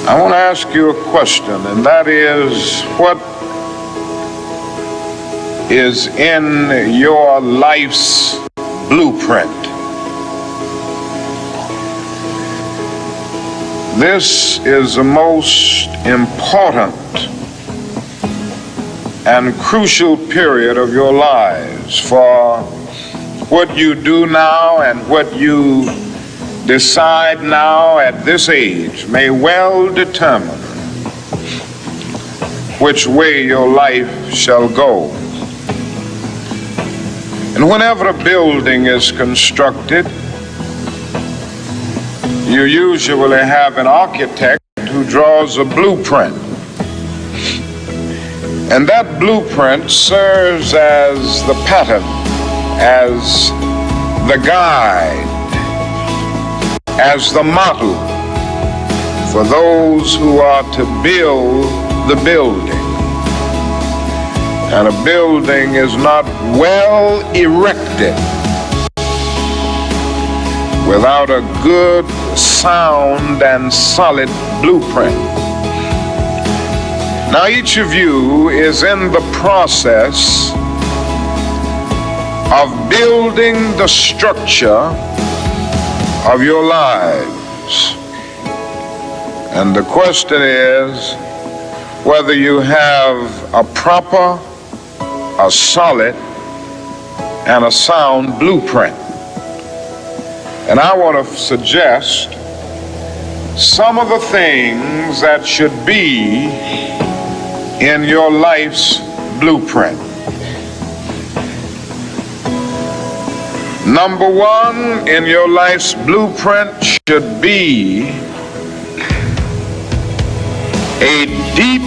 I want to ask you a question, and that is, what is in your life's blueprint? This is the most important and crucial period of your lives, for what you do now and what you decide now at this age may well determine which way your life shall go. And whenever a building is constructed, you usually have an architect who draws a blueprint. And that blueprint serves as the pattern, as the guide, as the model for those who are to build the building. And a building is not well erected without a good, sound, and solid blueprint. Now, each of you is in the process of building the structure of your lives. And the question is whether you have a proper, a solid, and a sound blueprint. And I want to suggest some of the things that should be in your life's blueprint. Number one in your life's blueprint should be a deep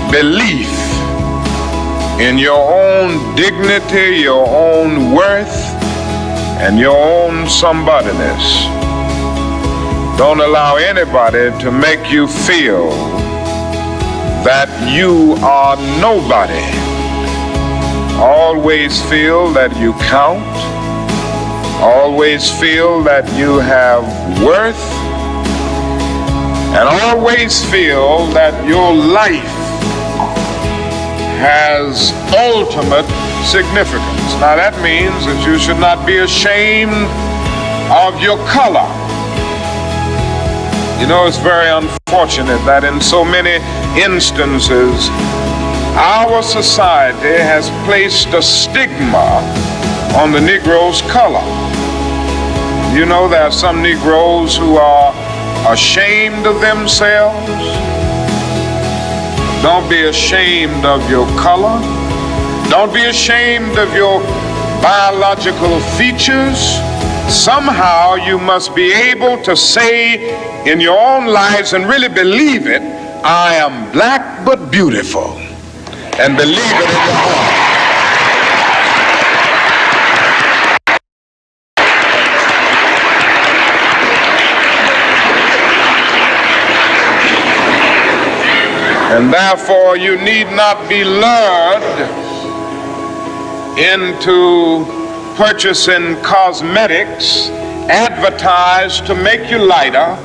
belief in your own dignity, your own worth, and your own somebodyness. Don't allow anybody to make you feel that you are nobody. Always feel that you count. Always feel that you have worth. And always feel that your life has ultimate significance. Now that means that you should not be ashamed of your color. You know, it's very unfortunate that in so many instances our society has placed a stigma on the Negro's color. You know, there are some Negroes who are ashamed of themselves. Don't be ashamed of your color. Don't be ashamed of your biological features. Somehow you must be able to say in your own lives and really believe it, I am black but beautiful, and believe it in your heart. And therefore you need not be lured into purchasing cosmetics advertised to make you lighter.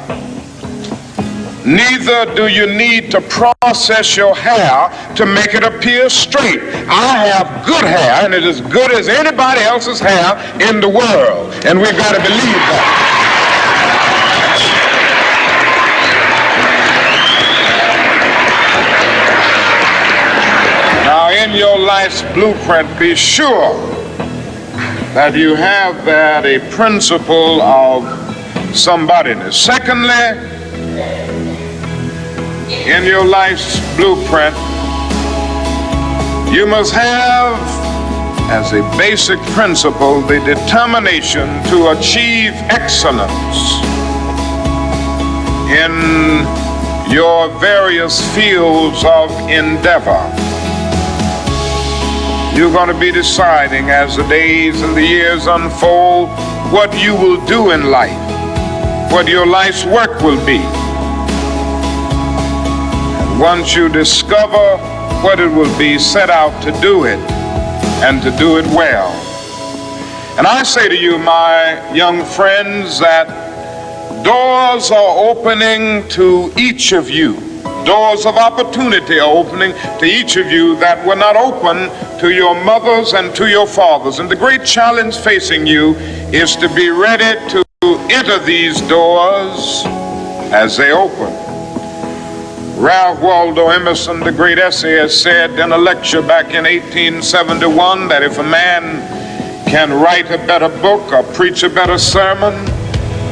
Neither do you need to process your hair to make it appear straight. I have good hair, and it is as good as anybody else's hair in the world, and we've got to believe that. Now, in your life's blueprint, be sure that you have that a principle of somebodyness. Secondly, in your life's blueprint, you must have as a basic principle the determination to achieve excellence in your various fields of endeavor. You're going to be deciding as the days and the years unfold what you will do in life, what your life's work will be. And once you discover what it will be, set out to do it and to do it well. And I say to you, my young friends, that doors are opening to each of you. Doors of opportunity are opening to each of you that were not open to your mothers and to your fathers. And the great challenge facing you is to be ready to enter these doors as they open. Ralph Waldo Emerson, the great essayist, said in a lecture back in 1871 that if a man can write a better book or preach a better sermon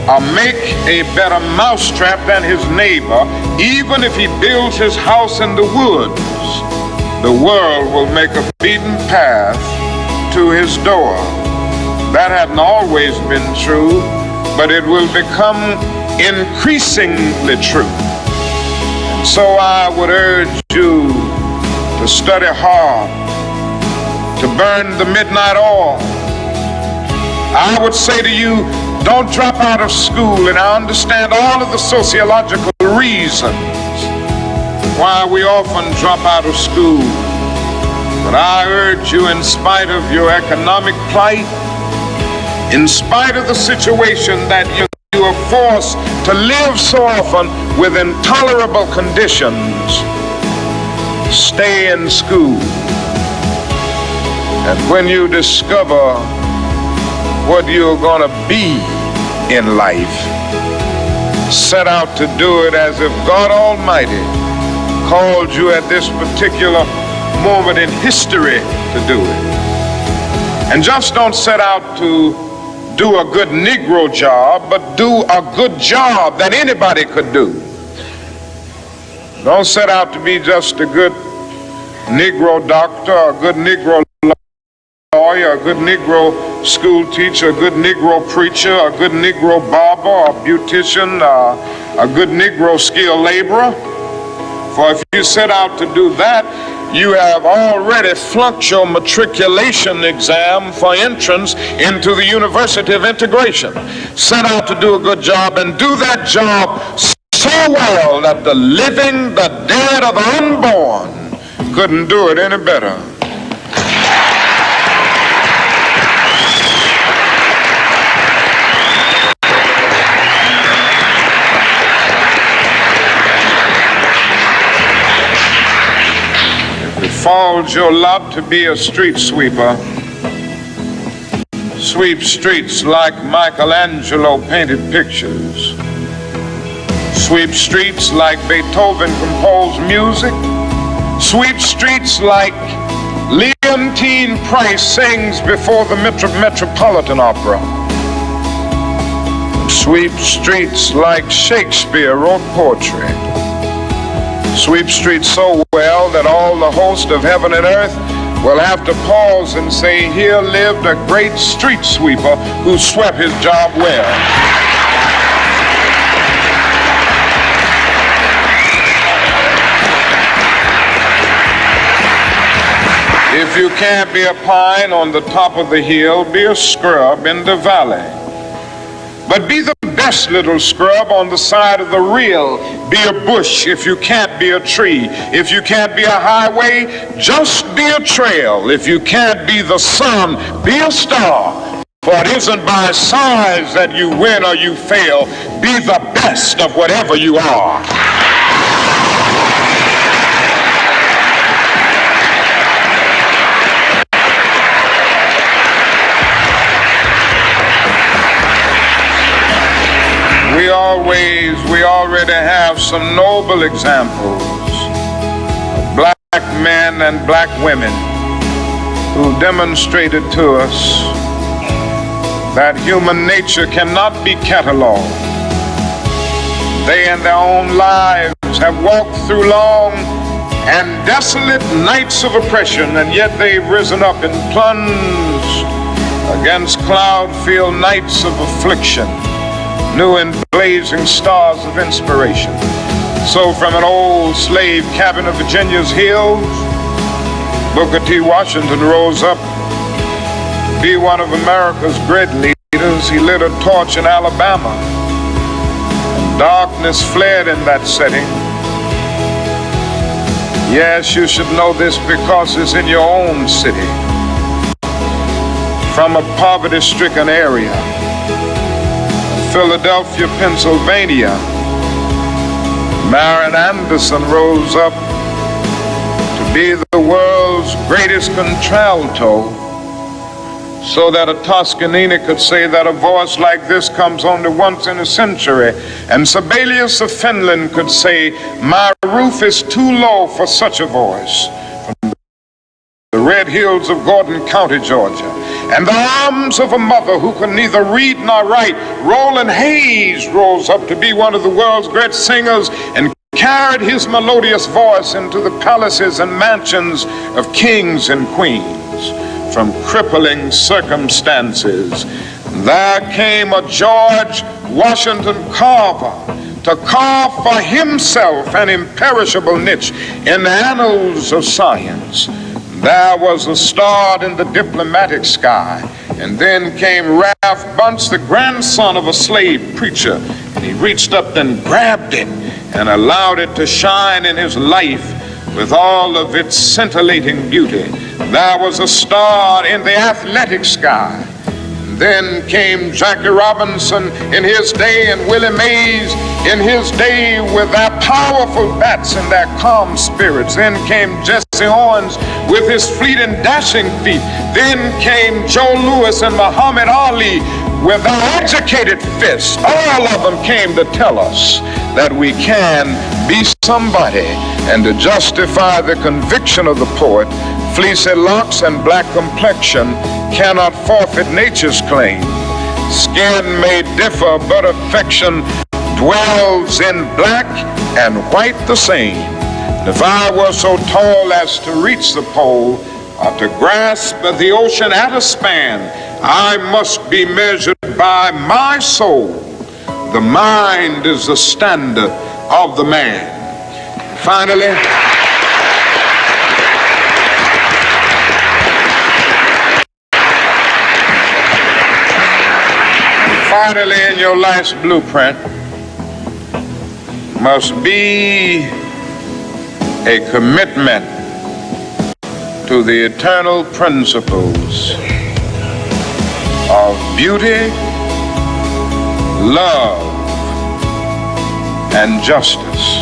or make a better mousetrap than his neighbor, even if he builds his house in the woods, the world will make a beaten path to his door. That hadn't always been true, but it will become increasingly true. And so I would urge you to study hard, to burn the midnight oil. I would say to you, don't drop out of school, and I understand all of the sociological reasons why we often drop out of school. But I urge you, in spite of your economic plight, in spite of the situation that you are forced to live so often with intolerable conditions, stay in school. And when you discover what you're going to be in life, set out to do it as if God Almighty called you at this particular moment in history to do it. And just don't set out to do a good Negro job, but do a good job that anybody could do. Don't set out to be just a good Negro doctor, a good Negro lawyer, a good Negro school teacher, a good Negro preacher, a good Negro barber, a beautician, a good Negro skilled laborer. For if you set out to do that, you have already flunked your matriculation exam for entrance into the University of Integration. Set out to do a good job and do that job so well that the living, the dead, or the unborn couldn't do it any better. Falls your lot to be a street sweeper. Sweep streets like Michelangelo painted pictures. Sweep streets like Beethoven composed music. Sweep streets like Leontine Price sings before the Metropolitan Opera. Sweep streets like Shakespeare wrote poetry. Sweep streets so well that all the host of heaven and earth will have to pause and say, here lived a great street sweeper who swept his job well. If you can't be a pine on the top of the hill, be a scrub in the valley. But be the best little scrub on the side of the rill. Be a bush if you can't be a tree. If you can't be a highway, just be a trail. If you can't be the sun, be a star. For it isn't by size that you win or you fail. Be the best of whatever you are. We already have some noble examples of black men and black women who demonstrated to us that human nature cannot be cataloged. They in their own lives have walked through long and desolate nights of oppression, and yet they've risen up and plunged against cloud-filled nights of affliction, new and blazing stars of inspiration. So from an old slave cabin of Virginia's hills, Booker T. Washington rose up to be one of America's great leaders. He lit a torch in Alabama, and darkness fled in that setting. Yes, you should know this because it's in your own city. From a poverty-stricken area, Philadelphia, Pennsylvania, Marian Anderson rose up to be the world's greatest contralto, so that a Toscanini could say that a voice like this comes only once in a century. And Sibelius of Finland could say, my roof is too low for such a voice. From the red hills of Gordon County, Georgia, and the arms of a mother who could neither read nor write, Roland Hayes rose up to be one of the world's great singers and carried his melodious voice into the palaces and mansions of kings and queens. From crippling circumstances, there came a George Washington Carver to carve for himself an imperishable niche in the annals of science. There was a star in the diplomatic sky, and then came Ralph Bunce, the grandson of a slave preacher, and he reached up and grabbed it and allowed it to shine in his life with all of its scintillating beauty. There was a star in the athletic sky. Then came Jackie Robinson in his day, and Willie Mays in his day with their powerful bats and their calm spirits. Then came Jesse Owens with his fleet and dashing feet. Then came Joe Louis and Muhammad Ali with their educated fists. All of them came to tell us that we can be somebody, and to justify the conviction of the poet, fleecy locks and black complexion cannot forfeit nature's claim. Skin may differ, but affection dwells in black and white the same. If I were so tall as to reach the pole, or to grasp the ocean at a span, I must be measured by my soul. The mind is the standard of the man. Finally, in your life's blueprint must be a commitment to the eternal principles of beauty, love, and justice.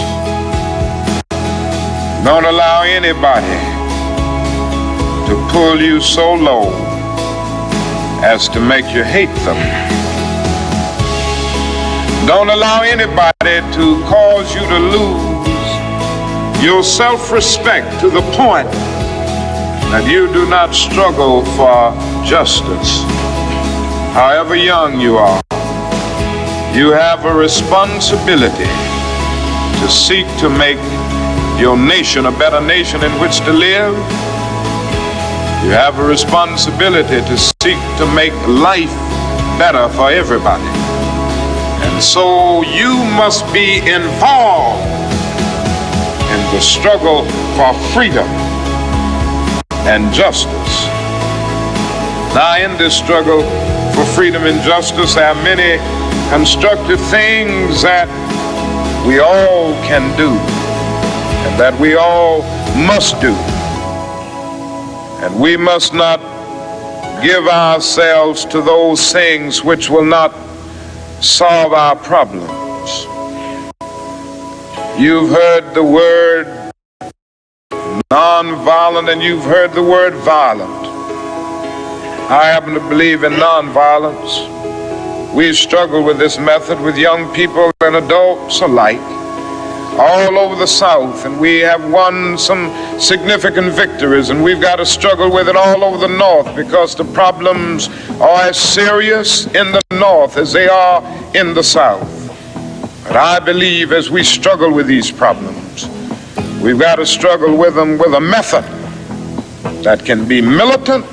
Don't allow anybody to pull you so low as to make you hate them. Don't allow anybody to cause you to lose your self-respect to the point that you do not struggle for justice. However young you are, you have a responsibility to seek to make your nation a better nation in which to live. You have a responsibility to seek to make life better for everybody. And so you must be involved in the struggle for freedom and justice. Now, in this struggle for freedom and justice, there are many constructive things that we all can do and that we all must do. And we must not give ourselves to those things which will not solve our problems. You've heard the word nonviolent and you've heard the word violent. I happen to believe in nonviolence. We struggle with this method with young people and adults alike all over the South, and we have won some significant victories, and we've got to struggle with it all over the North because the problems are as serious in the North as they are in the South. But I believe as we struggle with these problems, we've got to struggle with them with a method that can be militant,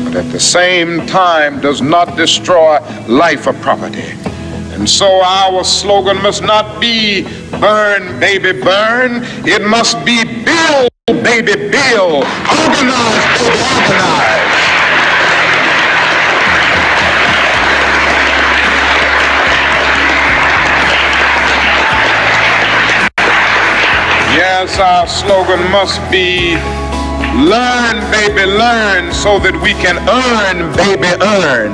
but at the same time does not destroy life or property. And so our slogan must not be burn, baby, burn. It must be build, baby, build. Organize, baby, organize. Yes, our slogan must be learn, baby, learn, so that we can earn, baby, earn.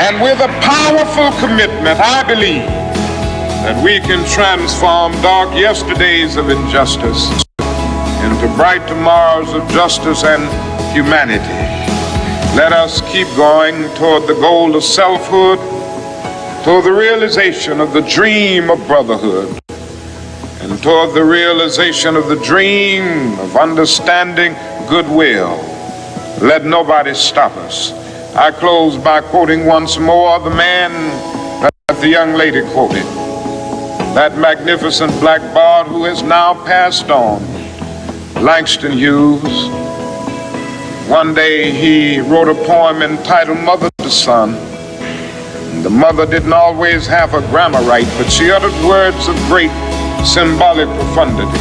And with a powerful commitment, I believe that we can transform dark yesterdays of injustice into bright tomorrows of justice and humanity. Let us keep going toward the goal of selfhood, toward the realization of the dream of brotherhood, and toward the realization of the dream of understanding goodwill. Let nobody stop us. I close by quoting once more the man that the young lady quoted, that magnificent black bard who has now passed on, Langston Hughes. One day he wrote a poem entitled Mother to Son. The mother didn't always have her grammar right, but she uttered words of great symbolic profundity.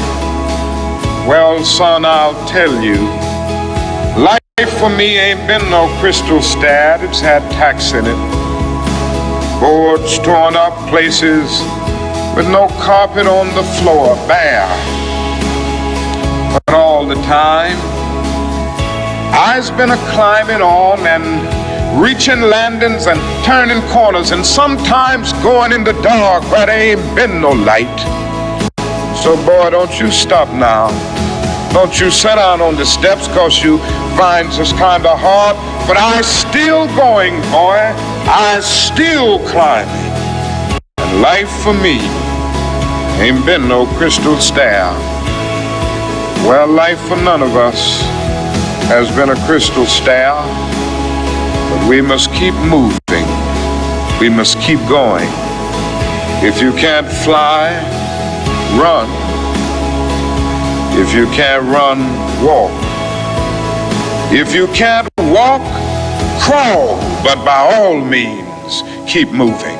Well, son, I'll tell you, life for me ain't been no crystal stad. It's had tacks in it, boards torn up, places with no carpet on the floor, bare. But all the time, I's been a climbing on and reaching landings and turning corners and sometimes going in the dark where there ain't been no light. So boy, don't you stop now. Don't you sit down on the steps, cause you find this kind of hard, but I's still going, boy. I's still climbing. And life for me ain't been no crystal stair. Well, life for none of us has been a crystal stair, but we must keep moving. We must keep going. If you can't fly, run. If you can't run, walk. If you can't walk, crawl. But by all means, keep moving.